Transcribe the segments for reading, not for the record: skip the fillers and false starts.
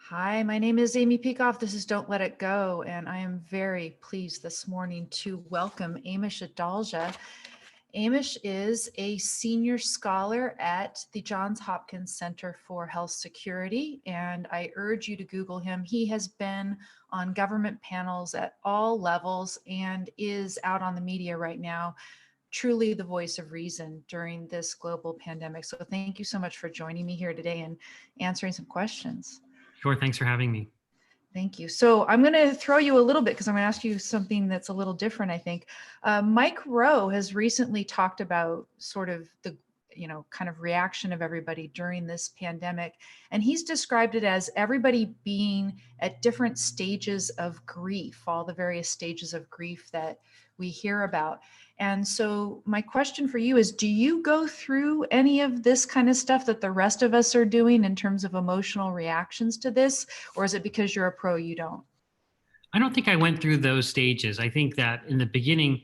Hi, my name is Amy Peikoff. This is Don't Let It Go, and I am very pleased this morning to welcome Amesh Adalja. Amesh is a senior scholar at the Johns Hopkins Center for Health Security, and I urge you to Google him. He has been on government panels at all levels and is out on the media right now, truly the voice of reason during this global pandemic. So thank you so much for joining me here today and answering some questions. Sure. Thanks for having me. Thank you. So I'm going to throw you a little bit because I'm going to ask you something that's a little different, I think. Mike Rowe has recently talked about sort of the, kind of reaction of everybody during this pandemic. And he's described it as everybody being at different stages of grief, all the various stages of grief that we hear about. And so my question for you is, do you go through any of this kind of stuff that the rest of us are doing in terms of emotional reactions to this? Or is it because you're a pro, you don't? I don't think I went through those stages. I think that in the beginning,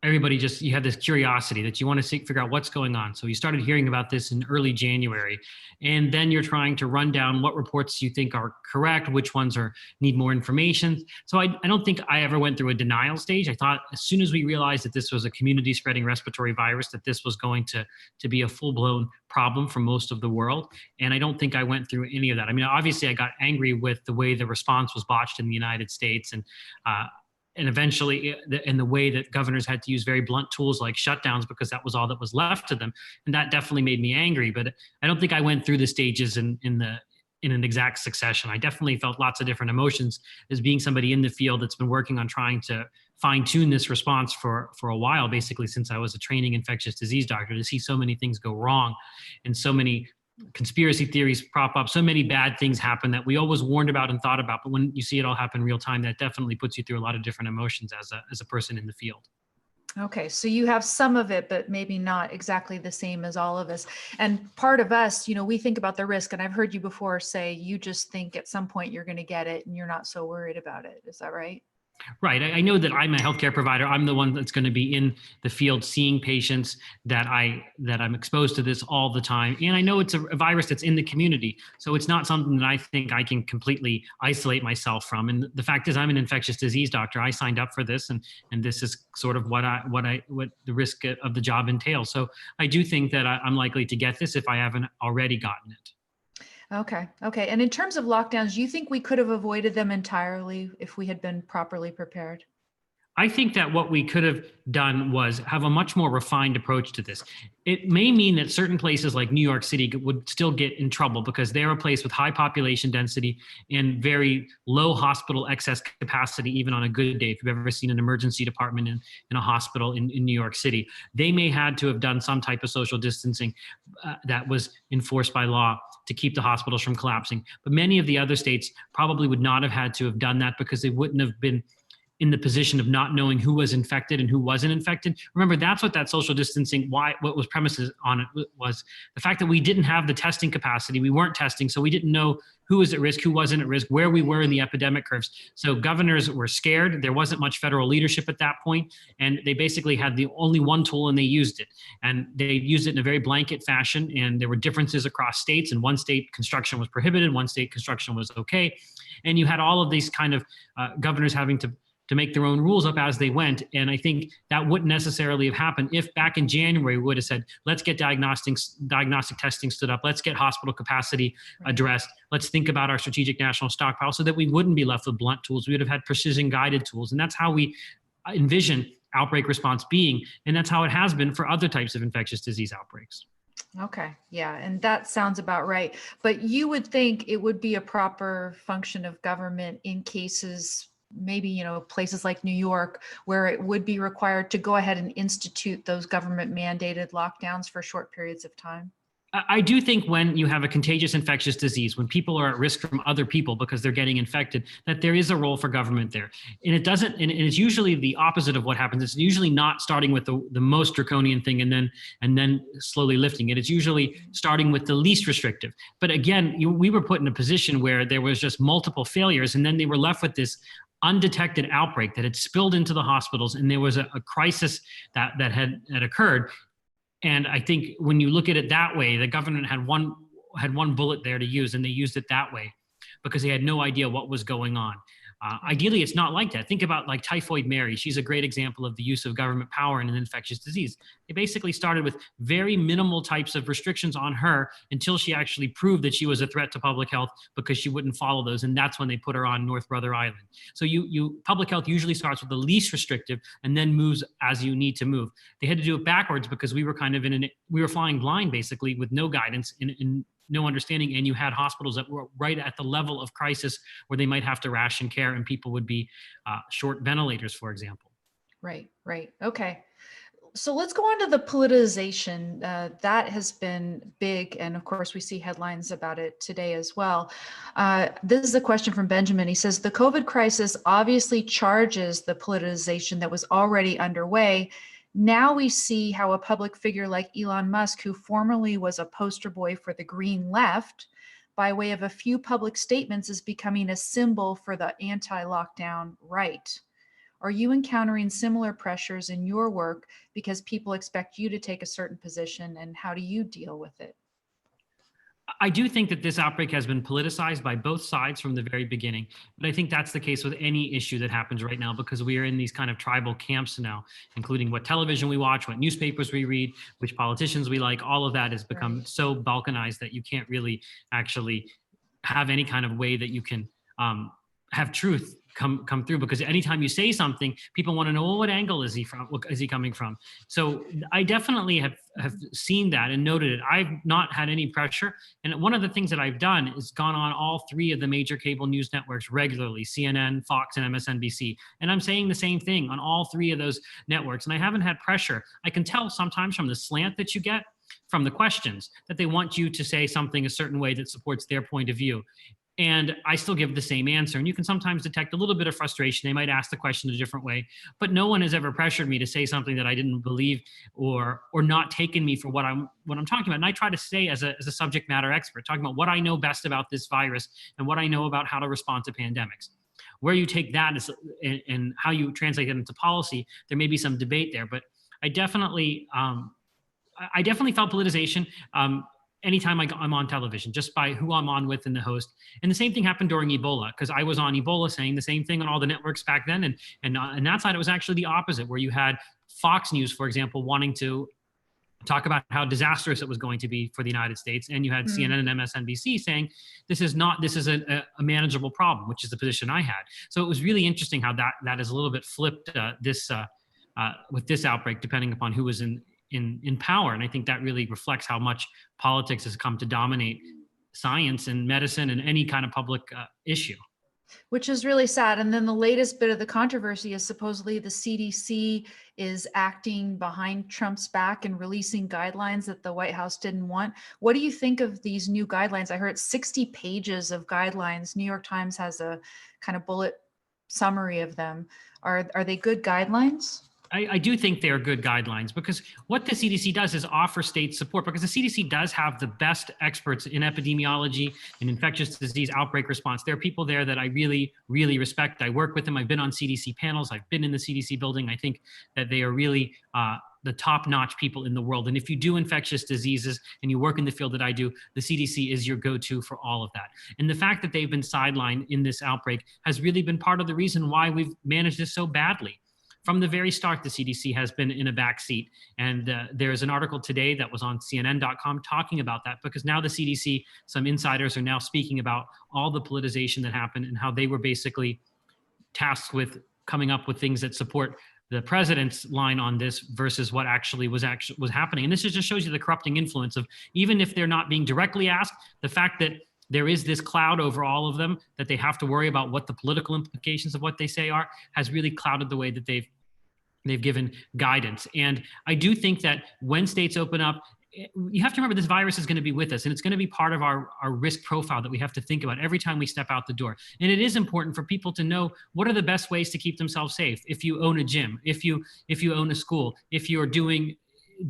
you had this curiosity that you want to figure out what's going on. So you started hearing about this in early January, and then you're trying to run down what reports you think are correct, which ones need more information. So I don't think I ever went through a denial stage. I thought as soon as we realized that this was a community spreading respiratory virus, that this was going to be a full-blown problem for most of the world. And I don't think I went through any of that. I mean, obviously I got angry with the way the response was botched in the United States, and eventually in the way that governors had to use very blunt tools like shutdowns because that was all that was left to them. And that definitely made me angry. But I don't think I went through the stages in an exact succession. I definitely felt lots of different emotions as being somebody in the field that's been working on trying to fine tune this response for a while, basically since I was a training infectious disease doctor, to see so many things go wrong and so many conspiracy theories prop up, so many bad things happen that we always warned about and thought about. But when you see it all happen in real time, that definitely puts you through a lot of different emotions as a person in the field. Okay, so you have some of it, but maybe not exactly the same as all of us. And part of us, we think about the risk. And I've heard you before say you just think at some point you're going to get it and you're not so worried about it. Is that right? Right. I know that I'm a healthcare provider. I'm the one that's going to be in the field seeing patients, that I'm exposed to this all the time. And I know it's a virus that's in the community. So it's not something that I think I can completely isolate myself from. And the fact is, I'm an infectious disease doctor. I signed up for this, and this is sort of what the risk of the job entails. So I do think that I'm likely to get this if I haven't already gotten it. Okay. And in terms of lockdowns, do you think we could have avoided them entirely if we had been properly prepared? I think that what we could have done was have a much more refined approach to this. It may mean that certain places like New York City would still get in trouble because they're a place with high population density and very low hospital excess capacity, even on a good day. If you've ever seen an emergency department in a hospital in New York City, they may had to have done some type of social distancing that was enforced by law to keep the hospitals from collapsing. But many of the other states probably would not have had to have done that because they wouldn't have been in the position of not knowing who was infected and who wasn't infected. Remember, that's what that social distancing, what was premises on it was the fact that we didn't have the testing capacity. We weren't testing, so we didn't know who was at risk, who wasn't at risk, where we were in the epidemic curves. So governors were scared. There wasn't much federal leadership at that point, and they basically had the only one tool, and they used it. And they used it in a very blanket fashion, and there were differences across states. In one state, construction was prohibited. One state, construction was okay. And you had all of these kind of governors having to make their own rules up as they went. And I think that wouldn't necessarily have happened if back in January we would have said, let's get diagnostic testing stood up. Let's get hospital capacity addressed. Let's think about our strategic national stockpile so that we wouldn't be left with blunt tools. We would have had precision guided tools. And that's how we envision outbreak response being. And that's how it has been for other types of infectious disease outbreaks. Okay. Yeah. And that sounds about right. But you would think it would be a proper function of government in cases, maybe, places like New York, where it would be required to go ahead and institute those government mandated lockdowns for short periods of time? I do think when you have a contagious infectious disease, when people are at risk from other people because they're getting infected, that there is a role for government there. And it's usually the opposite of what happens. It's usually not starting with the most draconian thing and then slowly lifting it. It's usually starting with the least restrictive. But again, we were put in a position where there was just multiple failures, and then they were left with this undetected outbreak that had spilled into the hospitals, and there was a crisis that had occurred. And I think when you look at it that way, the government had one bullet there to use, and they used it that way. because they had no idea what was going on. Ideally, it's not like that. Think about like Typhoid Mary. She's a great example of the use of government power in an infectious disease. They basically started with very minimal types of restrictions on her until she actually proved that she was a threat to public health because she wouldn't follow those. And that's when they put her on North Brother Island. So public health usually starts with the least restrictive and then moves as you need to move. They had to do it backwards because we were kind of we were flying blind basically with no guidance and no understanding, and you had hospitals that were right at the level of crisis where they might have to ration care and people would be short ventilators, for example. Right. Okay. So let's go on to the politicization. That has been big. And of course, we see headlines about it today as well. This is a question from Benjamin. He says, the COVID crisis obviously charges the politicization that was already underway. Now we see how a public figure like Elon Musk, who formerly was a poster boy for the green left, by way of a few public statements, is becoming a symbol for the anti-lockdown right. Are you encountering similar pressures in your work because people expect you to take a certain position, and how do you deal with it? I do think that this outbreak has been politicized by both sides from the very beginning. But I think that's the case with any issue that happens right now, because we are in these kind of tribal camps now, including what television we watch, what newspapers we read, which politicians we like. All of that has become so balkanized that you can't really actually have any kind of way that you can have truth come through, because anytime you say something, people want to know, well, what angle is he from? What is he coming from? So I definitely have seen that and noted it. I've not had any pressure. And one of the things that I've done is gone on all three of the major cable news networks regularly, CNN, Fox, and MSNBC. And I'm saying the same thing on all three of those networks. And I haven't had pressure. I can tell sometimes from the slant that you get from the questions that they want you to say something a certain way that supports their point of view. And I still give the same answer. And you can sometimes detect a little bit of frustration. They might ask the question a different way, but no one has ever pressured me to say something that I didn't believe or not taken me for what I'm talking about. And I try to stay as a subject matter expert, talking about what I know best about this virus and what I know about how to respond to pandemics. Where you take that and how you translate it into policy, there may be some debate there, but I definitely felt politicization. Anytime I'm on television, just by who I'm on with and the host. And the same thing happened during Ebola, because I was on Ebola saying the same thing on all the networks back then. And on that side, it was actually the opposite, where you had Fox News, for example, wanting to talk about how disastrous it was going to be for the United States. And you had CNN and MSNBC saying, this is a manageable problem, which is the position I had. So it was really interesting how that is a little bit flipped with this outbreak, depending upon who was in power. And I think that really reflects how much politics has come to dominate science and medicine and any kind of public issue. Which is really sad. And then the latest bit of the controversy is supposedly the CDC is acting behind Trump's back and releasing guidelines that the White House didn't want. What do you think of these new guidelines? I heard 60 pages of guidelines. New York Times has a kind of bullet summary of them. Are they good guidelines? I do think they are good guidelines, because what the CDC does is offer state support, because the CDC does have the best experts in epidemiology and infectious disease outbreak response. There are people there that I really, really respect. I work with them. I've been on CDC panels. I've been in the CDC building. I think that they are really the top-notch people in the world. And if you do infectious diseases and you work in the field that I do, the CDC is your go-to for all of that. And the fact that they've been sidelined in this outbreak has really been part of the reason why we've managed this so badly. From the very start, the CDC has been in a back seat. And there's an article today that was on CNN.com talking about that, because now the CDC, some insiders are now speaking about all the politicization that happened and how they were basically tasked with coming up with things that support the president's line on this versus what actually was happening. And this just shows you the corrupting influence of, even if they're not being directly asked, the fact that there is this cloud over all of them, that they have to worry about what the political implications of what they say are, has really clouded the way that they've given guidance. And I do think that when states open up, you have to remember this virus is going to be with us, and it's going to be part of our risk profile that we have to think about every time we step out the door. And it is important for people to know what are the best ways to keep themselves safe. If you own a gym, if you own a school, if you're doing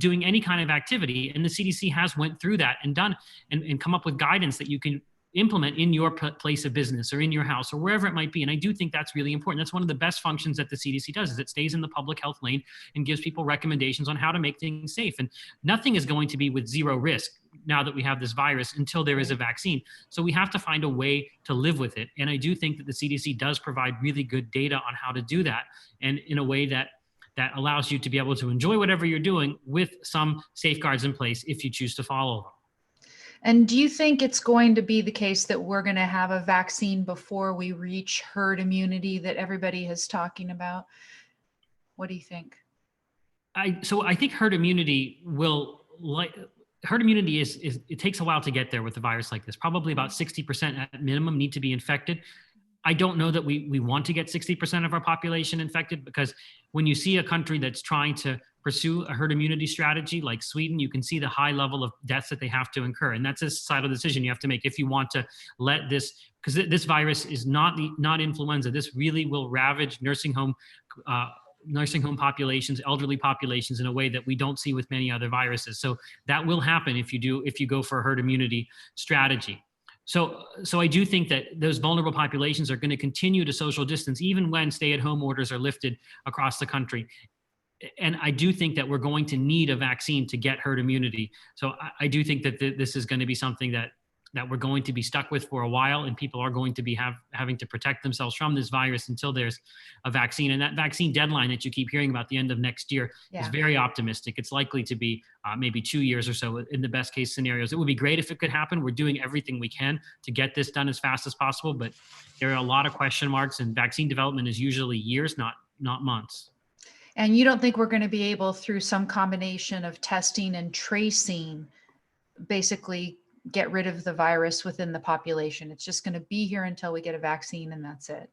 any kind of activity, and the CDC has went through that and done and come up with guidance that you can implement in your place of business or in your house or wherever it might be. And I do think that's really important. That's one of the best functions that the CDC does, is it stays in the public health lane and gives people recommendations on how to make things safe. And nothing is going to be with zero risk. now that we have this virus until there is a vaccine. So we have to find a way to live with it. And I do think that the CDC does provide really good data on how to do that, and in a way that allows you to be able to enjoy whatever you're doing with some safeguards in place if you choose to follow them. And do you think it's going to be the case that we're going to have a vaccine before we reach herd immunity that everybody is talking about? What do you think? So I think herd immunity herd immunity is it takes a while to get there with a virus like this. Probably about 60% at minimum need to be infected. I don't know that we want to get 60% of our population infected, because when you see a country that's trying to pursue a herd immunity strategy like Sweden, you can see the high level of deaths that they have to incur. And that's a societal decision you have to make if you want to let this, because this virus is not influenza. This really will ravage nursing home populations, elderly populations, in a way that we don't see with many other viruses. So that will happen if you go for a herd immunity strategy. So I do think that those vulnerable populations are going to continue to social distance even when stay-at-home orders are lifted across the country. And I do think that we're going to need a vaccine to get herd immunity. So I do think that this is going to be something that we're going to be stuck with for a while, and people are going to be having to protect themselves from this virus until there's a vaccine. And that vaccine deadline that you keep hearing about, the end of next year, is very optimistic. It's likely to be maybe 2 years or so in the best case scenarios. It would be great if it could happen. We're doing everything we can to get this done as fast as possible, but there are a lot of question marks, and vaccine development is usually years, not months. And you don't think we're going to be able, through some combination of testing and tracing, basically get rid of the virus within the population? It's just going to be here until we get a vaccine, and that's it.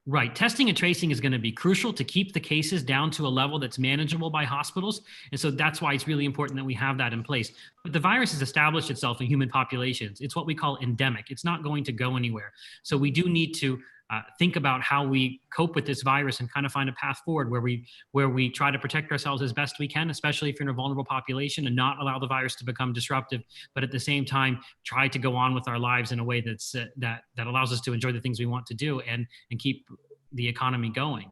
Right. Testing and tracing is going to be crucial to keep the cases down to a level that's manageable by hospitals. And so that's why it's really important that we have that in place. But the virus has established itself in human populations. It's what we call endemic. It's not going to go anywhere. So we do need to think about how we cope with this virus and kind of find a path forward where we try to protect ourselves as best we can, especially if you're in a vulnerable population, and not allow the virus to become disruptive, but at the same time try to go on with our lives in a way that's that allows us to enjoy the things we want to do and keep the economy going.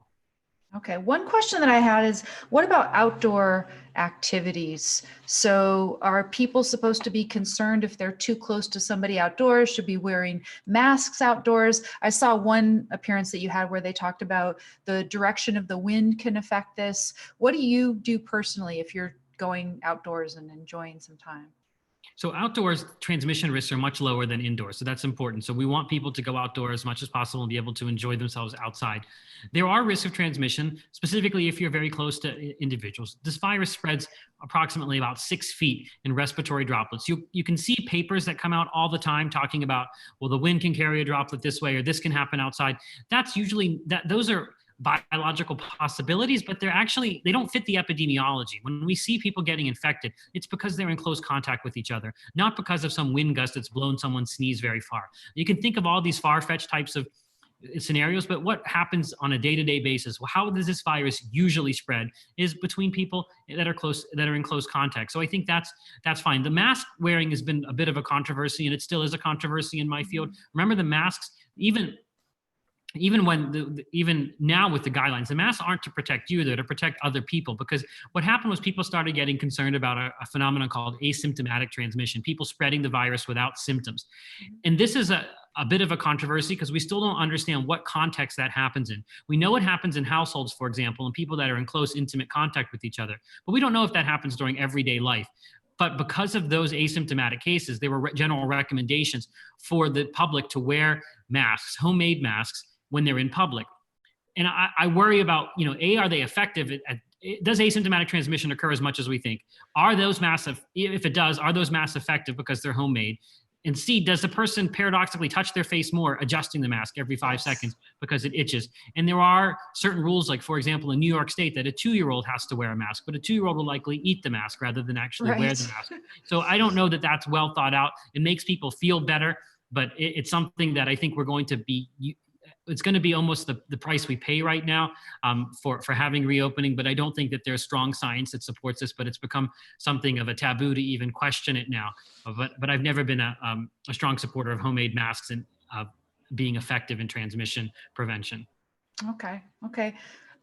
Okay. One question that I had is, what about outdoor activities? So are people supposed to be concerned if they're too close to somebody outdoors, should be wearing masks outdoors? I saw one appearance that you had where they talked about the direction of the wind can affect this. What do you do personally if you're going outdoors and enjoying some time? So outdoors, transmission risks are much lower than indoors. So that's important. So we want people to go outdoors as much as possible and be able to enjoy themselves outside. There are risks of transmission, specifically if you're very close to individuals. This virus spreads approximately about 6 feet in respiratory droplets. You can see papers that come out all the time talking about, well, the wind can carry a droplet this way, or this can happen outside. That's usually, those are biological possibilities, but they don't fit the epidemiology. When we see people getting infected, it's because they're in close contact with each other, not because of some wind gust that's blown someone's sneeze very far. You can think of all these far-fetched types of scenarios, but what happens on a day-to-day basis? Well, how does this virus usually spread is between people that are in close contact. So I think that's fine. The mask wearing has been a bit of a controversy, and it still is a controversy in my field. Remember, the masks, even now with the guidelines, the masks aren't to protect you, they're to protect other people. Because what happened was people started getting concerned about a phenomenon called asymptomatic transmission, people spreading the virus without symptoms. And this is a bit of a controversy because we still don't understand what context that happens in. We know it happens in households, for example, and people that are in close, intimate contact with each other. But we don't know if that happens during everyday life. But because of those asymptomatic cases, there were general recommendations for the public to wear masks, homemade masks, when they're in public. And I worry about, are they effective? Does asymptomatic transmission occur as much as we think? Are those masks, if it does, are those masks effective because they're homemade? And C, does the person paradoxically touch their face more adjusting the mask every 5 seconds because it itches? And there are certain rules, like, for example, in New York State, that a 2-year-old has to wear a mask, but a 2-year-old will likely eat the mask rather than actually wear the mask. So I don't know that that's well thought out. It makes people feel better, but it's something that I think we're going to be, it's going to be almost the price we pay right now for having reopening. But I don't think that there's strong science that supports this, but it's become something of a taboo to even question it now. But I've never been a strong supporter of homemade masks and being effective in transmission prevention. Okay.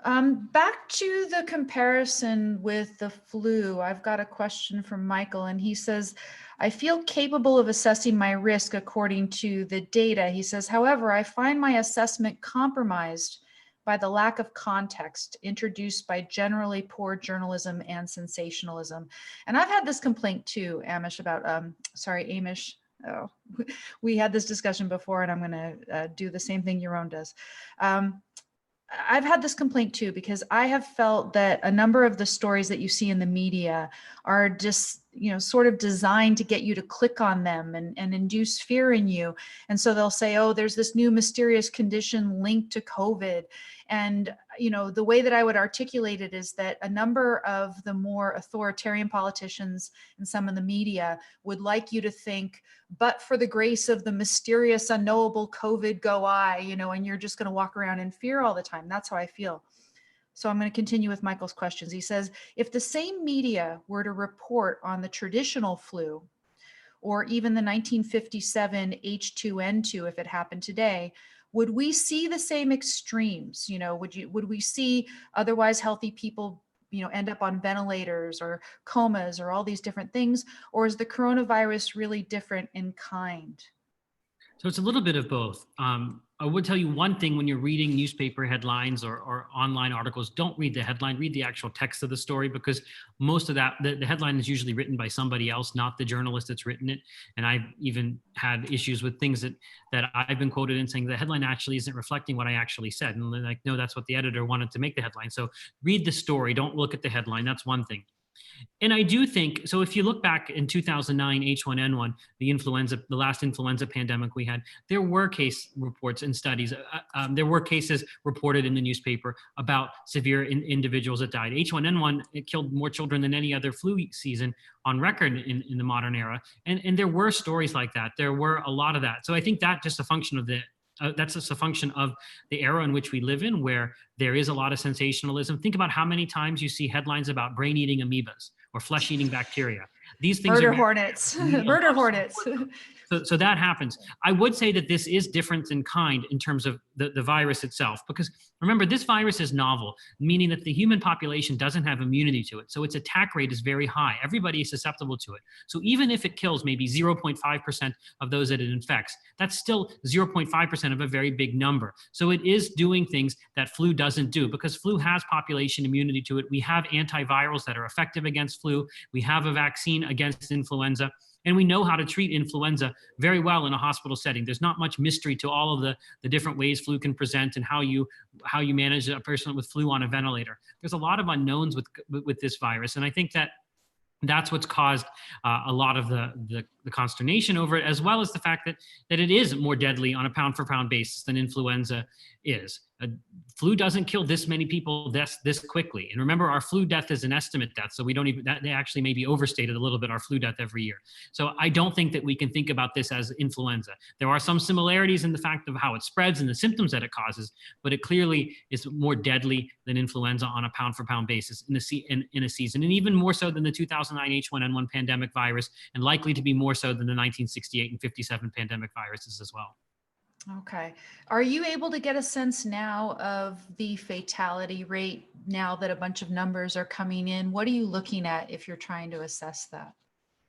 Back to the comparison with the flu, I've got a question from Michael, and he says, I feel capable of assessing my risk according to the data. He says, however, I find my assessment compromised by the lack of context introduced by generally poor journalism and sensationalism. And I've had this complaint too, Amish, about, Amish. Oh, we had this discussion before, and I'm going to do the same thing Yaron does. I've had this complaint too, because I have felt that a number of the stories that you see in the media are just, sort of designed to get you to click on them and induce fear in you. And so they'll say, oh, there's this new mysterious condition linked to COVID. And, the way that I would articulate it is that a number of the more authoritarian politicians and some of the media would like you to think, but for the grace of the mysterious, unknowable COVID go I, and you're just going to walk around in fear all the time. That's how I feel. So I'm going to continue with Michael's questions. He says, if the same media were to report on the traditional flu, or even the 1957 H2N2, if it happened today, would we see the same extremes? Would we see otherwise healthy people, end up on ventilators or comas or all these different things? Or is the coronavirus really different in kind? So it's a little bit of both. I would tell you one thing: when you're reading newspaper headlines or online articles, don't read the headline, read the actual text of the story, because most of that, the headline is usually written by somebody else, not the journalist that's written it. And I've even had issues with things that I've been quoted in saying the headline actually isn't reflecting what I actually said. And they're like, no, that's what the editor wanted to make the headline. So read the story, don't look at the headline. That's one thing. And I do think, so if you look back in 2009, H1N1, the last influenza pandemic we had, there were case reports and studies. There were cases reported in the newspaper about severe individuals that died. H1N1, it killed more children than any other flu season on record in the modern era. And there were stories like that. There were a lot of that. So I think that's just a function of that's just a function of the era in which we live in, where there is a lot of sensationalism. Think about how many times you see headlines about brain-eating amoebas or flesh-eating bacteria. These things murder hornets, murder hornets. So that happens. I would say that this is different in kind in terms of the virus itself, because remember, this virus is novel, meaning that the human population doesn't have immunity to it. So its attack rate is very high. Everybody is susceptible to it. So even if it kills maybe 0.5% of those that it infects, that's still 0.5% of a very big number. So it is doing things that flu doesn't do, because flu has population immunity to it. We have antivirals that are effective against flu. We have a vaccine against influenza. And we know how to treat influenza very well in a hospital setting. There's not much mystery to all of the different ways flu can present and how you manage a person with flu on a ventilator. There's a lot of unknowns with this virus. And I think that's what's caused a lot of the consternation over it, as well as the fact that it is more deadly on a pound for pound basis than influenza is. Flu doesn't kill this many people this quickly. And remember, our flu death is an estimate death. So we don't even, that they actually may be overstated a little bit, our flu death every year. So I don't think that we can think about this as influenza. There are some similarities in the fact of how it spreads and the symptoms that it causes, but it clearly is more deadly than influenza on a pound for pound basis in a season, and even more so than the 2009 H1N1 pandemic virus, and likely to be more so than the 1968 and 57 pandemic viruses as well. Okay. Are you able to get a sense now of the fatality rate now that a bunch of numbers are coming in? What are you looking at if you're trying to assess that?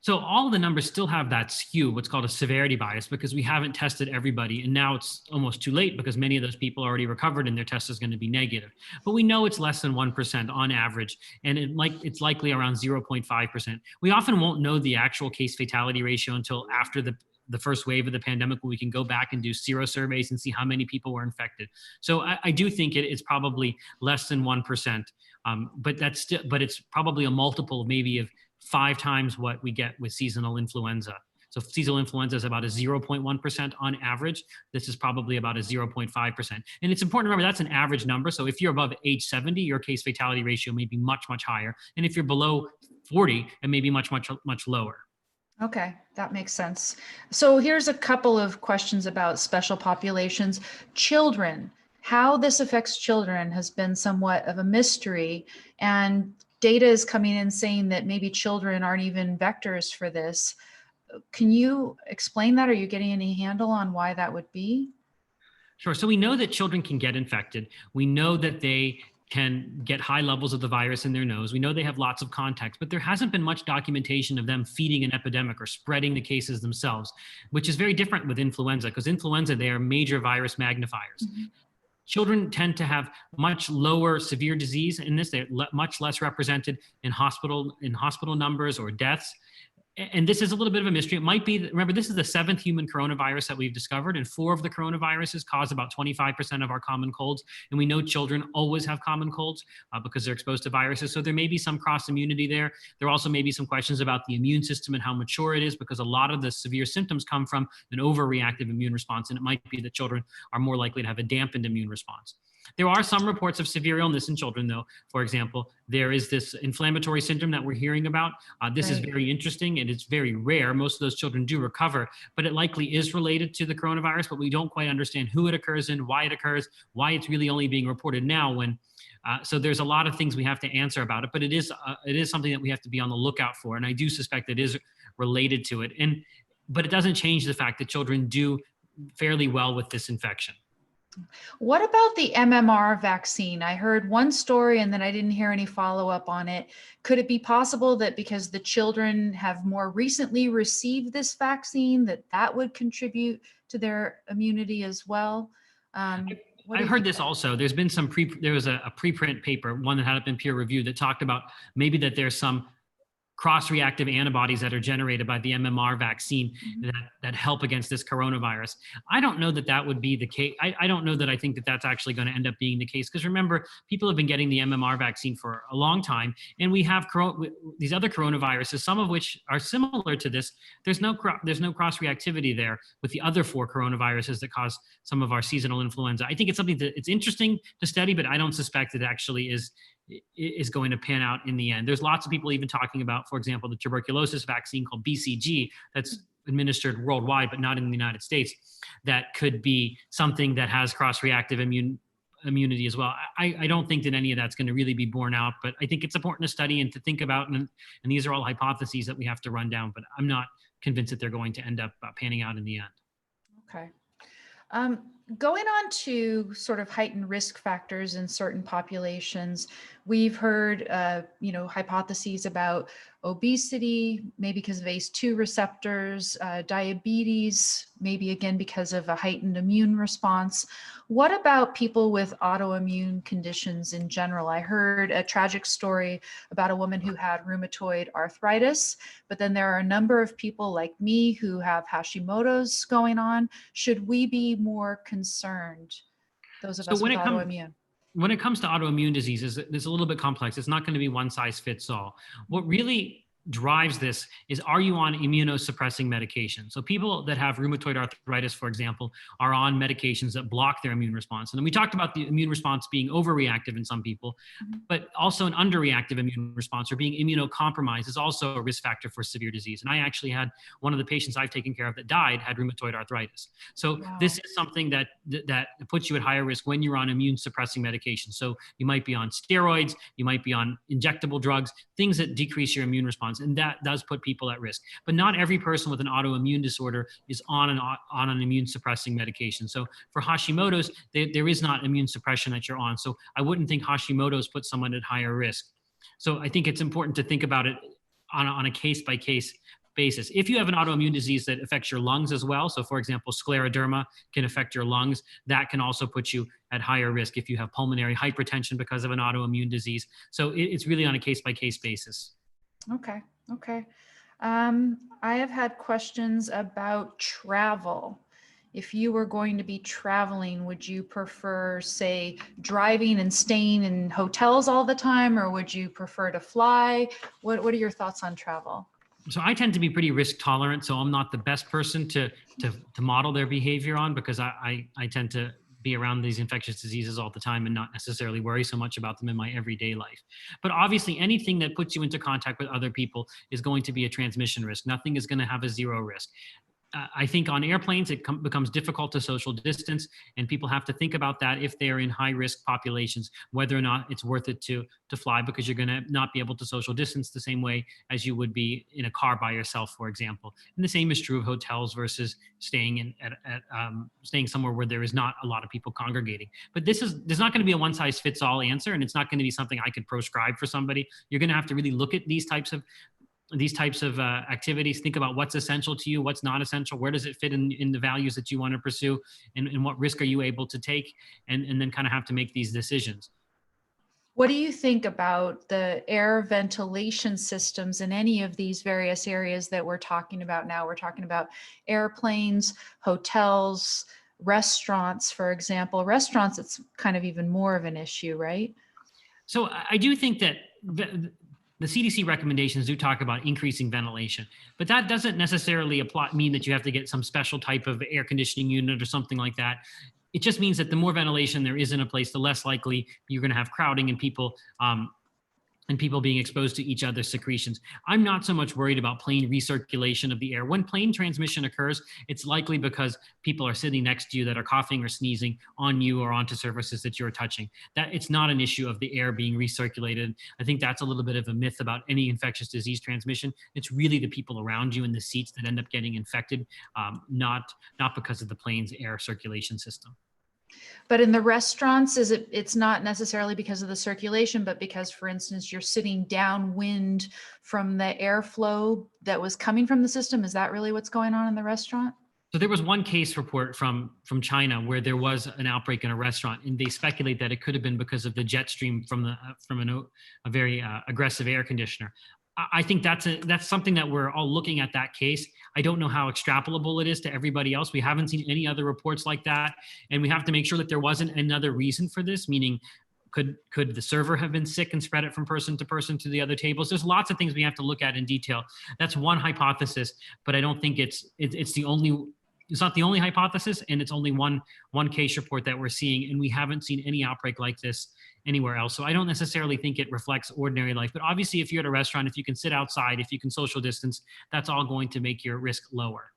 So all of the numbers still have that skew, what's called a severity bias, because we haven't tested everybody. And now it's almost too late because many of those people already recovered and their test is going to be negative. But we know it's less than 1% on average, and it's likely around 0.5%. We often won't know the actual case fatality ratio until after the first wave of the pandemic, where we can go back and do sero surveys and see how many people were infected. So I do think it's probably less than 1%, but it's probably a multiple maybe of 5 times what we get with seasonal influenza. So seasonal influenza is about a 0.1% on average. This is probably about a 0.5%. And it's important to remember that's an average number. So if you're above age 70, your case fatality ratio may be much, much higher. And if you're below 40, it may be much, much, much lower. Okay, that makes sense. So here's a couple of questions about special populations. Children, how this affects children has been somewhat of a mystery, and data is coming in saying that maybe children aren't even vectors for this. Can you explain that? Are you getting any handle on why that would be? Sure. So we know that children can get infected. We know that they can get high levels of the virus in their nose. We know they have lots of contacts, but there hasn't been much documentation of them feeding an epidemic or spreading the cases themselves, which is very different with influenza, because influenza, they are major virus magnifiers. Mm-hmm. Children tend to have much lower severe disease in this. They're much less represented in hospital numbers or deaths. And this is a little bit of a mystery. It might be, remember, this is the 7th human coronavirus that we've discovered, and 4 of the coronaviruses cause about 25% of our common colds. And we know children always have common colds because they're exposed to viruses. So there may be some cross immunity there. There also may be some questions about the immune system and how mature it is, because a lot of the severe symptoms come from an overreactive immune response. And it might be that children are more likely to have a dampened immune response. There are some reports of severe illness in children, though. For example, there is this inflammatory syndrome that we're hearing about. This is very interesting, and it's very rare. Most of those children do recover, but it likely is related to the coronavirus, but we don't quite understand who it occurs in, why it occurs, why it's really only being reported now when. So there's a lot of things we have to answer about it, but it is something that we have to be on the lookout for, and I do suspect it is related to it. But it doesn't change the fact that children do fairly well with this infection. What about the MMR vaccine? I heard one story and then I didn't hear any follow-up on it. Could it be possible that because the children have more recently received this vaccine, that would contribute to their immunity as well? I've heard this also. There's been there was a preprint paper, one that hadn't been peer reviewed, that talked about maybe that there's some cross-reactive antibodies that are generated by the MMR vaccine that help against this coronavirus. I don't know that would be the case. I don't know that I think that that's actually going to end up being the case, because remember, people have been getting the MMR vaccine for a long time, and we have these other coronaviruses, some of which are similar to this. There's no cross-reactivity there with the other 4 coronaviruses that cause some of our seasonal influenza. I think it's something that it's interesting to study, but I don't suspect it actually is going to pan out in the end. There's lots of people even talking about, for example, the tuberculosis vaccine called BCG that's administered worldwide, but not in the United States, that could be something that has cross-reactive immunity as well. I don't think that any of that's going to really be borne out, but I think it's important to study and to think about, and these are all hypotheses that we have to run down, but I'm not convinced that they're going to end up panning out in the end. Okay. Going on to sort of heightened risk factors in certain populations, we've heard, hypotheses about obesity, maybe because of ACE2 receptors, diabetes, maybe again because of a heightened immune response. What about people with autoimmune conditions in general? I heard a tragic story about a woman who had rheumatoid arthritis, but then there are a number of people like me who have Hashimoto's going on. Should we be more concerned, those of us with autoimmune? When it comes to autoimmune diseases, it's a little bit complex. It's not going to be one size fits all. What really drives this is, are you on immunosuppressing medication? So people that have rheumatoid arthritis, for example, are on medications that block their immune response. And then we talked about the immune response being overreactive in some people, but also an underreactive immune response, or being immunocompromised, is also a risk factor for severe disease. And I actually had one of the patients I've taken care of that died had rheumatoid arthritis. So This is something that puts you at higher risk when you're on immune suppressing medication. So you might be on steroids, you might be on injectable drugs, things that decrease your immune response. And that does put people at risk. But not every person with an autoimmune disorder is on an immune suppressing medication. So for Hashimoto's, there is not immune suppression that you're on. So I wouldn't think Hashimoto's puts someone at higher risk. So I think it's important to think about it on a case-by-case basis. If you have an autoimmune disease that affects your lungs as well, so for example, scleroderma can affect your lungs, that can also put you at higher risk if you have pulmonary hypertension because of an autoimmune disease. So it's really on a case-by-case basis. Okay. I have had questions about travel. If you were going to be traveling, would you prefer, say, driving and staying in hotels all the time, or would you prefer to fly? What are your thoughts on travel? So I tend to be pretty risk tolerant, so I'm not the best person to model their behavior on, because I tend to be around these infectious diseases all the time and not necessarily worry so much about them in my everyday life. But obviously, anything that puts you into contact with other people is going to be a transmission risk. Nothing is going to have a zero risk. I think on airplanes, it becomes difficult to social distance, and people have to think about that if they're in high risk populations, whether or not it's worth it to fly, because you're going to not be able to social distance the same way as you would be in a car by yourself, for example. And the same is true of hotels versus staying staying somewhere where there is not a lot of people congregating. But there's not going to be a one size fits all answer, and it's not going to be something I could prescribe for somebody. You're going to have to really look at these types of activities, think about what's essential to you, what's not essential, where does it fit in the values that you want to pursue, and what risk are you able to take, and then kind of have to make these decisions. What do you think about the air ventilation systems in any of these various areas that we're talking about now? We're talking about airplanes, hotels, restaurants, for example. Restaurants, it's kind of even more of an issue, right? So I do think that the CDC recommendations do talk about increasing ventilation, but that doesn't necessarily mean that you have to get some special type of air conditioning unit or something like that. It just means that the more ventilation there is in a place, the less likely you're going to have crowding and people being exposed to each other's secretions. I'm not so much worried about plane recirculation of the air. When plane transmission occurs, it's likely because people are sitting next to you that are coughing or sneezing on you or onto surfaces that you're touching. That it's not an issue of the air being recirculated. I think that's a little bit of a myth about any infectious disease transmission. It's really the people around you in the seats that end up getting infected, not because of the plane's air circulation system. But in the restaurants, it's not necessarily because of the circulation, but because, for instance, you're sitting downwind from the airflow that was coming from the system. Is that really what's going on in the restaurant? So there was one case report from China where there was an outbreak in a restaurant, and they speculate that it could have been because of the jet stream from a very aggressive air conditioner. I think that's something that we're all looking at that case. I don't know how extrapolable it is to everybody else. We haven't seen any other reports like that. And we have to make sure that there wasn't another reason for this, meaning could the server have been sick and spread it from person to the other tables? There's lots of things we have to look at in detail. That's one hypothesis, but I don't think it's not the only hypothesis, and it's only one case report that we're seeing, and we haven't seen any outbreak like this anywhere else. So I don't necessarily think it reflects ordinary life, but obviously if you're at a restaurant, if you can sit outside, if you can social distance, that's all going to make your risk lower.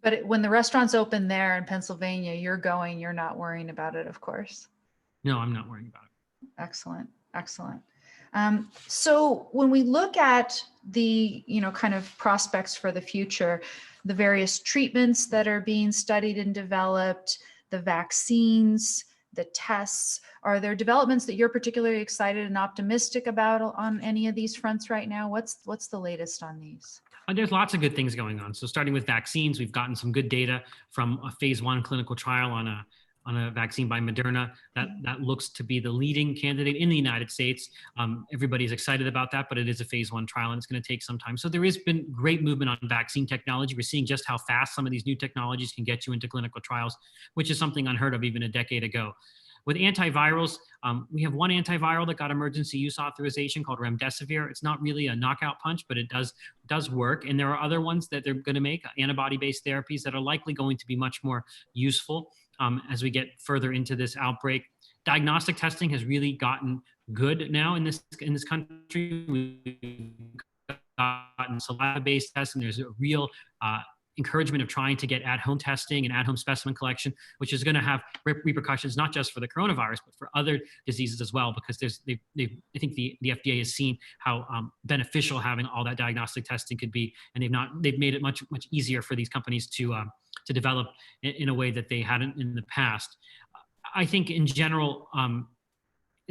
But when the restaurant's open there in Pennsylvania, you're not worrying about it, of course. No, I'm not worrying about it. Excellent. So when we look at the, kind of prospects for the future, the various treatments that are being studied and developed, the vaccines, the tests, are there developments that you're particularly excited and optimistic about on any of these fronts right now? What's the latest on these? There's lots of good things going on. So starting with vaccines, we've gotten some good data from a phase 1 clinical trial on a vaccine by Moderna that looks to be the leading candidate in the United States. Everybody's excited about that, but it is a phase 1 trial and it's going to take some time. So there has been great movement on vaccine technology. We're seeing just how fast some of these new technologies can get you into clinical trials, which is something unheard of even a decade ago. With antivirals, we have one antiviral that got emergency use authorization called remdesivir. It's not really a knockout punch, but it does work. And there are other ones that they're going to make, antibody-based therapies that are likely going to be much more useful as we get further into this outbreak. Diagnostic testing has really gotten good now in this country. We've gotten saliva-based tests, and there's a real encouragement of trying to get at-home testing and at-home specimen collection, which is going to have repercussions not just for the coronavirus, but for other diseases as well, because I think the FDA has seen how beneficial having all that diagnostic testing could be, and they've made it much easier for these companies to develop in a way that they hadn't in the past. I think in general,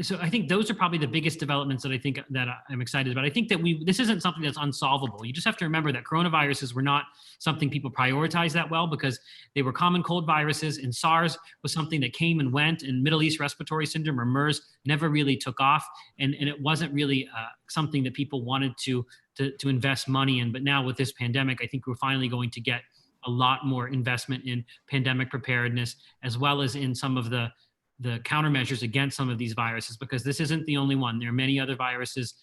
so I think those are probably the biggest developments that I'm excited about. I think that this isn't something that's unsolvable. You just have to remember that coronaviruses were not something people prioritized that well because they were common cold viruses, and SARS was something that came and went, and Middle East respiratory syndrome or MERS never really took off, and it wasn't really something that people wanted to invest money in. But now with this pandemic, I think we're finally going to get a lot more investment in pandemic preparedness, as well as in some of the countermeasures against some of these viruses, because this isn't the only one. There are many other viruses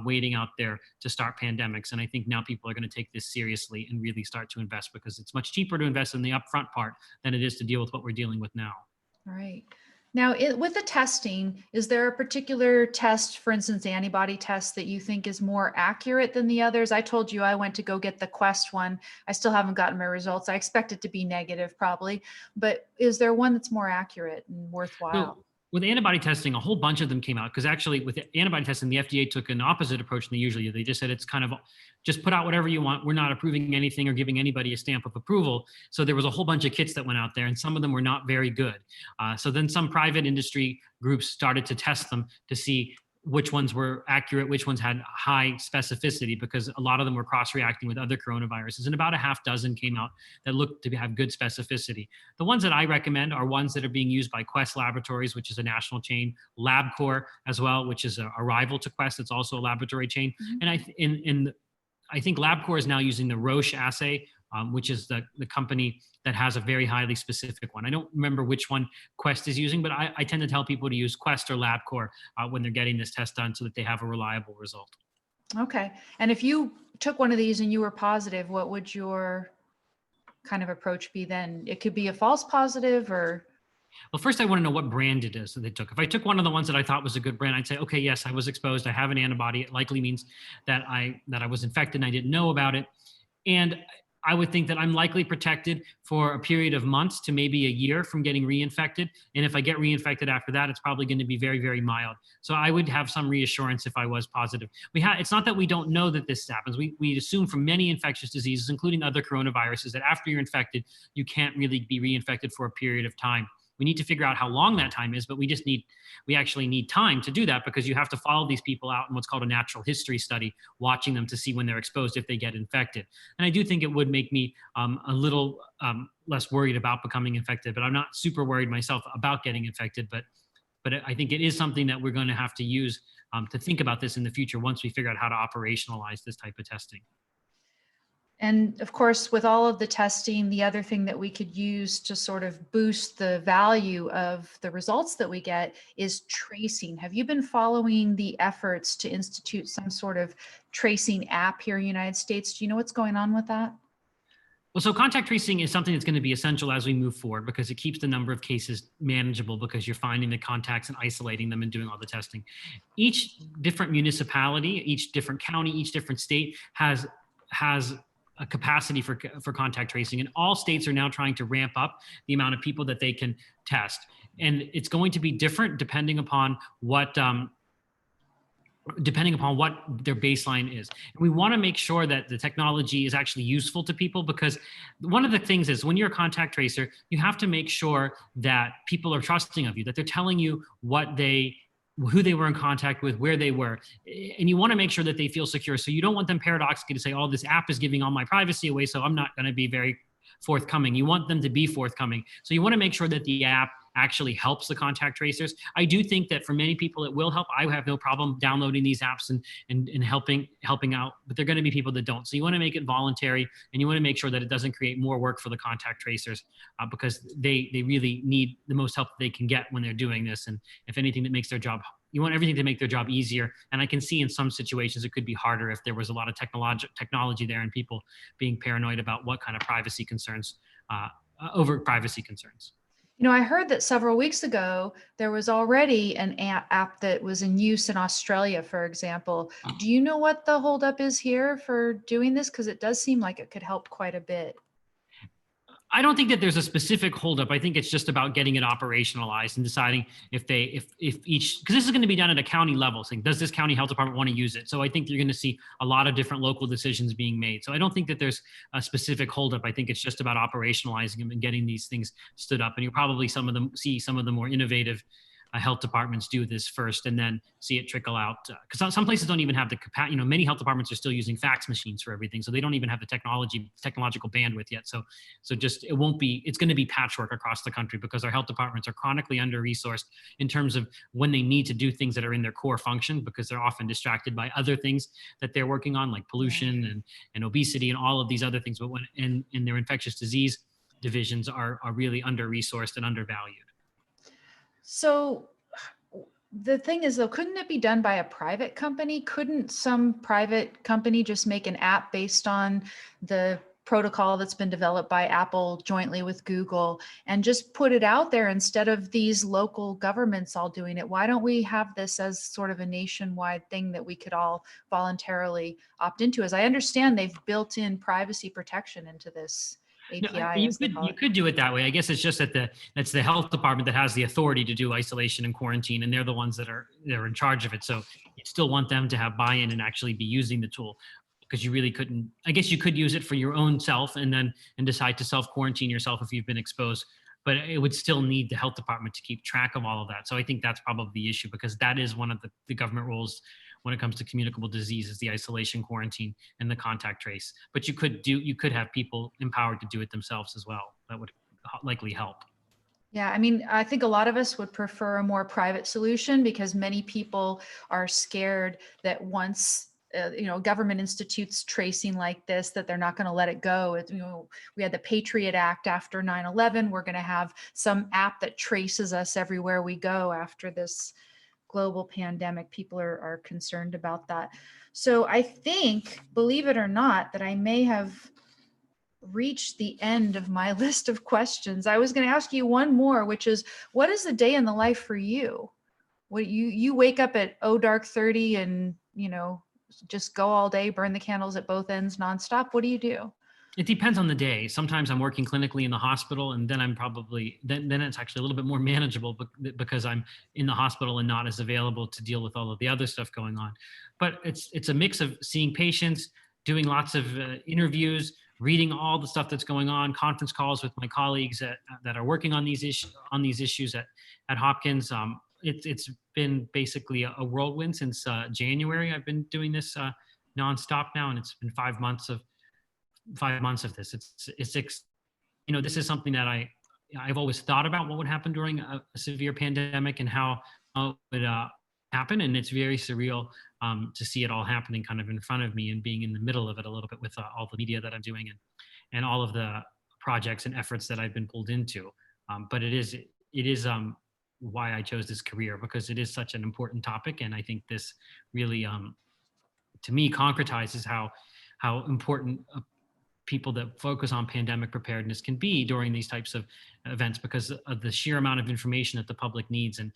waiting out there to start pandemics. And I think now people are going to take this seriously and really start to invest, because it's much cheaper to invest in the upfront part than it is to deal with what we're dealing with now. All right. Now, with the testing, is there a particular test, for instance, antibody test, that you think is more accurate than the others? I told you I went to go get the Quest one. I still haven't gotten my results. I expect it to be negative probably, but is there one that's more accurate and worthwhile? So with antibody testing, a whole bunch of them came out because actually with antibody testing, the FDA took an opposite approach than they usually do. They just said it's kind of just put out whatever you want. We're not approving anything or giving anybody a stamp of approval. So there was a whole bunch of kits that went out there, and some of them were not very good. So then some private industry groups started to test them to see which ones were accurate, which ones had high specificity, because a lot of them were cross-reacting with other coronaviruses. And about a half dozen came out that looked to have good specificity. The ones that I recommend are ones that are being used by Quest Laboratories, which is a national chain, LabCorp as well, which is a rival to Quest. It's also a laboratory chain. Mm-hmm. And I think LabCorp is now using the Roche assay, which is the company that has a very highly specific one. I don't remember which one Quest is using, but I tend to tell people to use Quest or LabCorp when they're getting this test done so that they have a reliable result. Okay. And if you took one of these and you were positive, what would your kind of approach be then? It could be a false positive or... Well, first I want to know what brand it is that they took. If I took one of the ones that I thought was a good brand, I'd say, okay, yes, I was exposed. I have an antibody. It likely means that I was infected and I didn't know about it. And I would think that I'm likely protected for a period of months to maybe a year from getting reinfected. And if I get reinfected after that, it's probably going to be very, very mild. So I would have some reassurance if I was positive. It's not that we don't know that this happens. We assume from many infectious diseases, including other coronaviruses, that after you're infected, you can't really be reinfected for a period of time. We need to figure out how long that time is, but we actually need time to do that, because you have to follow these people out in what's called a natural history study, watching them to see when they're exposed, if they get infected. And I do think it would make me a little less worried about becoming infected, but I'm not super worried myself about getting infected. But I think it is something that we're going to have to use to think about this in the future once we figure out how to operationalize this type of testing. And of course, with all of the testing, the other thing that we could use to sort of boost the value of the results that we get is tracing. Have you been following the efforts to institute some sort of tracing app here in the United States? Do you know what's going on with that? Well, so contact tracing is something that's going to be essential as we move forward, because it keeps the number of cases manageable, because you're finding the contacts and isolating them and doing all the testing. Each different municipality, each different county, each different state has a capacity for contact tracing, and all states are now trying to ramp up the amount of people that they can test. And it's going to be different depending upon what their baseline is. And we want to make sure that the technology is actually useful to people, because one of the things is, when you're a contact tracer, you have to make sure that people are trusting of you, that they're telling you who they were in contact with, where they were. And you want to make sure that they feel secure. So you don't want them paradoxically to say, oh, this app is giving all my privacy away, so I'm not going to be very forthcoming. You want them to be forthcoming. So you want to make sure that the app actually helps the contact tracers. I do think that for many people it will help. I have no problem downloading these apps and helping out, but there are going to be people that don't. So you want to make it voluntary, and you want to make sure that it doesn't create more work for the contact tracers, because they really need the most help they can get when they're doing this. And if anything that makes their job, you want everything to make their job easier. And I can see in some situations it could be harder if there was a lot of technology there and people being paranoid about what kind of privacy concerns, over privacy concerns. You know, I heard that several weeks ago, there was already an app that was in use in Australia, for example. Do you know what the holdup is here for doing this? Because it does seem like it could help quite a bit. I don't think that there's a specific holdup. I think it's just about getting it operationalized and deciding if each, because this is going to be done at a county level, saying, does this county health department want to use it? So I think you're going to see a lot of different local decisions being made. So I don't think that there's a specific holdup. I think it's just about operationalizing them and getting these things stood up. And you'll probably see some of the more innovative health departments do this first, and then see it trickle out. Because some places don't even have the capacity. Many health departments are still using fax machines for everything, so they don't even have the technological bandwidth yet. So just it's going to be patchwork across the country, because our health departments are chronically under-resourced in terms of when they need to do things that are in their core function, because they're often distracted by other things that they're working on, like pollution and obesity and all of these other things. But when in their infectious disease divisions are really under-resourced and undervalued. So the thing is, though, couldn't it be done by a private company? Couldn't some private company just make an app based on the protocol that's been developed by Apple jointly with Google and just put it out there instead of these local governments all doing it? Why don't we have this as sort of a nationwide thing that we could all voluntarily opt into? As I understand, they've built in privacy protection into this No, API, you as they could call you it. could do it that way. I guess it's just that that's the health department that has the authority to do isolation and quarantine, and they're the ones they're in charge of it. So you still want them to have buy-in and actually be using the tool, because you really couldn't. I guess you could use it for your own self and decide to self quarantine yourself if you've been exposed, but it would still need the health department to keep track of all of that. So I think that's probably the issue, because that is one of the government rules when it comes to communicable diseases, the isolation, quarantine, and the contact trace. But you could have people empowered to do it themselves as well. That would likely help. Yeah, I mean, I think a lot of us would prefer a more private solution because many people are scared that once government institutes tracing like this, that they're not going to let it go. We had the Patriot Act after 9/11. We're going to have some app that traces us everywhere we go after this global pandemic. People are concerned about that. So I think, believe it or not, that I may have reached the end of my list of questions. I was going to ask you one more, which is, what is a day in the life for you? What you wake up at dark 30 and just go all day, burn the candles at both ends nonstop? What do you do? It depends on the day. Sometimes I'm working clinically in the hospital, and then I'm probably then it's actually a little bit more manageable because I'm in the hospital and not as available to deal with all of the other stuff going on. But it's a mix of seeing patients, doing lots of interviews, reading all the stuff that's going on, conference calls with my colleagues that are working on these issues at Hopkins. It's been basically a whirlwind since January. I've been doing this nonstop now, and it's been 5 months of this. This is something that I've always thought about what would happen during a severe pandemic and how it would happen, and it's very surreal to see it all happening kind of in front of me and being in the middle of it a little bit with all the media that I'm doing and all of the projects and efforts that I've been pulled into. But it is why I chose this career, because it is such an important topic, and I think this really to me concretizes how important people that focus on pandemic preparedness can be during these types of events, because of the sheer amount of information that the public needs, and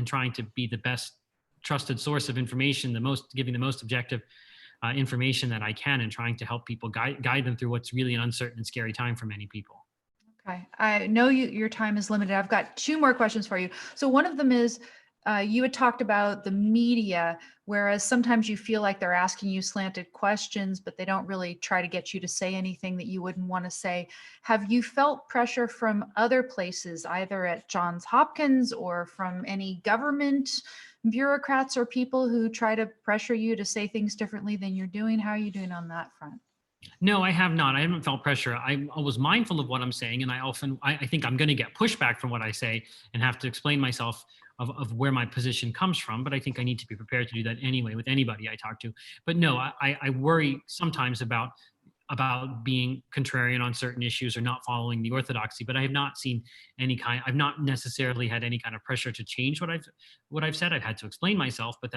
trying to be the best trusted source of information, giving the most objective information that I can, and trying to help people guide them through what's really an uncertain and scary time for many people. Okay, I know your time is limited. I've got two more questions for you. So one of them is, you had talked about the media, whereas sometimes you feel like they're asking you slanted questions, but they don't really try to get you to say anything that you wouldn't want to say. Have you felt pressure from other places, either at Johns Hopkins or from any government bureaucrats or people who try to pressure you to say things differently than you're doing? How are you doing on that front? No, I have not. I haven't felt pressure. I'm always mindful of what I'm saying, and I think I'm going to get pushback from what I say and have to explain myself of where my position comes from. But I think I need to be prepared to do that anyway with anybody I talk to. But no, I worry sometimes about being contrarian on certain issues or not following the orthodoxy. But I have not seen I've not necessarily had any kind of pressure to change what I've said. I've had to explain myself, but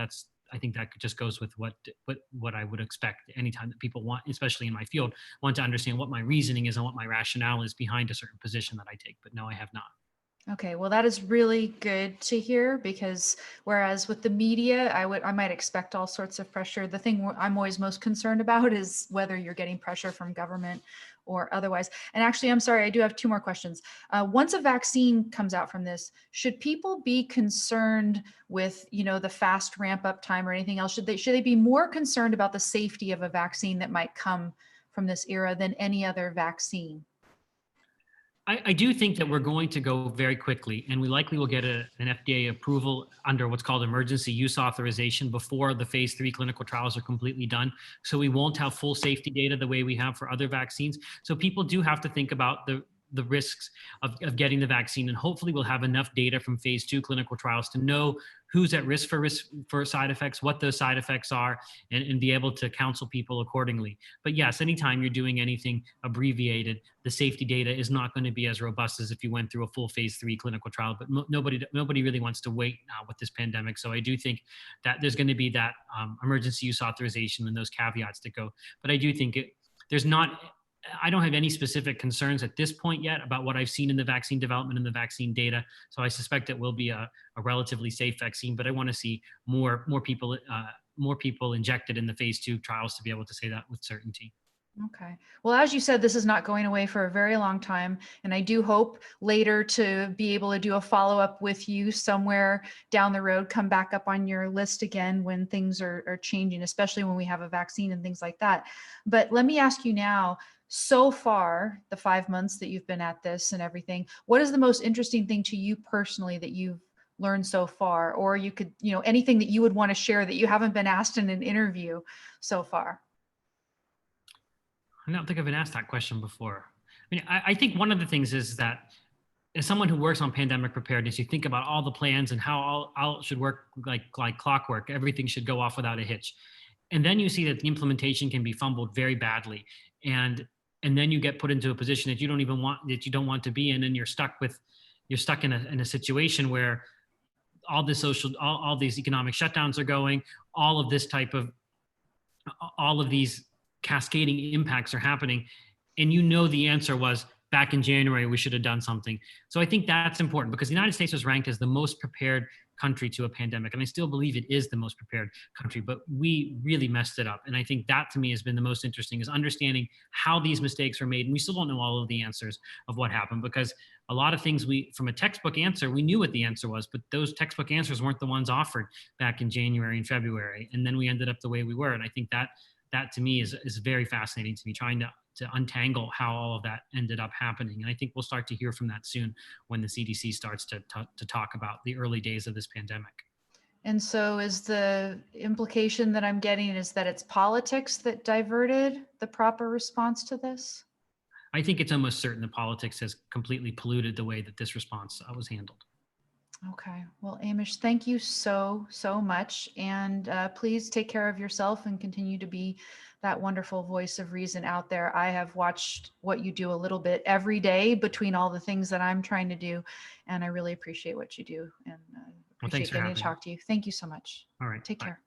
I think that just goes with what I would expect anytime that people want, especially in my field, want to understand what my reasoning is and what my rationale is behind a certain position that I take. But no, I have not. Okay, well, that is really good to hear, because whereas with the media, I might expect all sorts of pressure. The thing I'm always most concerned about is whether you're getting pressure from government or otherwise. And actually, I'm sorry, I do have two more questions. Once a vaccine comes out from this, should people be concerned with, the fast ramp up time or anything else? Should they be more concerned about the safety of a vaccine that might come from this era than any other vaccine? I do think that we're going to go very quickly, and we likely will get an FDA approval under what's called emergency use authorization before the phase 3 clinical trials are completely done. So we won't have full safety data the way we have for other vaccines. So people do have to think about the risks of getting the vaccine, and hopefully we'll have enough data from phase 2 clinical trials to know who's at risk for side effects, what those side effects are, and be able to counsel people accordingly. But yes, anytime you're doing anything abbreviated, the safety data is not going to be as robust as if you went through a full phase 3 clinical trial. But nobody really wants to wait now with this pandemic. So I do think that there's going to be that emergency use authorization and those caveats that go. But I do think I don't have any specific concerns at this point yet about what I've seen in the vaccine development and the vaccine data. So I suspect it will be a relatively safe vaccine, but I want to see more people injected in the phase 2 trials to be able to say that with certainty. Okay. Well, as you said, this is not going away for a very long time. And I do hope later to be able to do a follow-up with you somewhere down the road, come back up on your list again when things are changing, especially when we have a vaccine and things like that. But let me ask you now, so far, the 5 months that you've been at this and everything, what is the most interesting thing to you personally that you've learned so far? Or you could, anything that you would want to share that you haven't been asked in an interview so far? I don't think I've been asked that question before. I mean, I think one of the things is that as someone who works on pandemic preparedness, you think about all the plans and how all should work like clockwork. Everything should go off without a hitch. And then you see that the implementation can be fumbled very badly. And then you get put into a position that you don't want to be in. And you're stuck in a situation where all these economic shutdowns are going, all of these cascading impacts are happening. And the answer was back in January, we should have done something. So I think that's important because the United States was ranked as the most prepared country to a pandemic. And I still believe it is the most prepared country, but we really messed it up. And I think that to me has been the most interesting is understanding how these mistakes were made. And we still don't know all of the answers of what happened because a lot of things from a textbook answer, we knew what the answer was, but those textbook answers weren't the ones offered back in January and February. And then we ended up the way we were. And I think that to me is very fascinating to me, trying to untangle how all of that ended up happening. And I think we'll start to hear from that soon when the CDC starts to talk about the early days of this pandemic. And so is the implication that I'm getting is that it's politics that diverted the proper response to this? I think it's almost certain that politics has completely polluted the way that this response was handled. Okay. Well, Amesh, thank you so much. And please take care of yourself and continue to be that wonderful voice of reason out there. I have watched what you do a little bit every day between all the things that I'm trying to do. And I really appreciate what you do and appreciate getting to talk to you. Thank you so much. All right. Take Bye. care.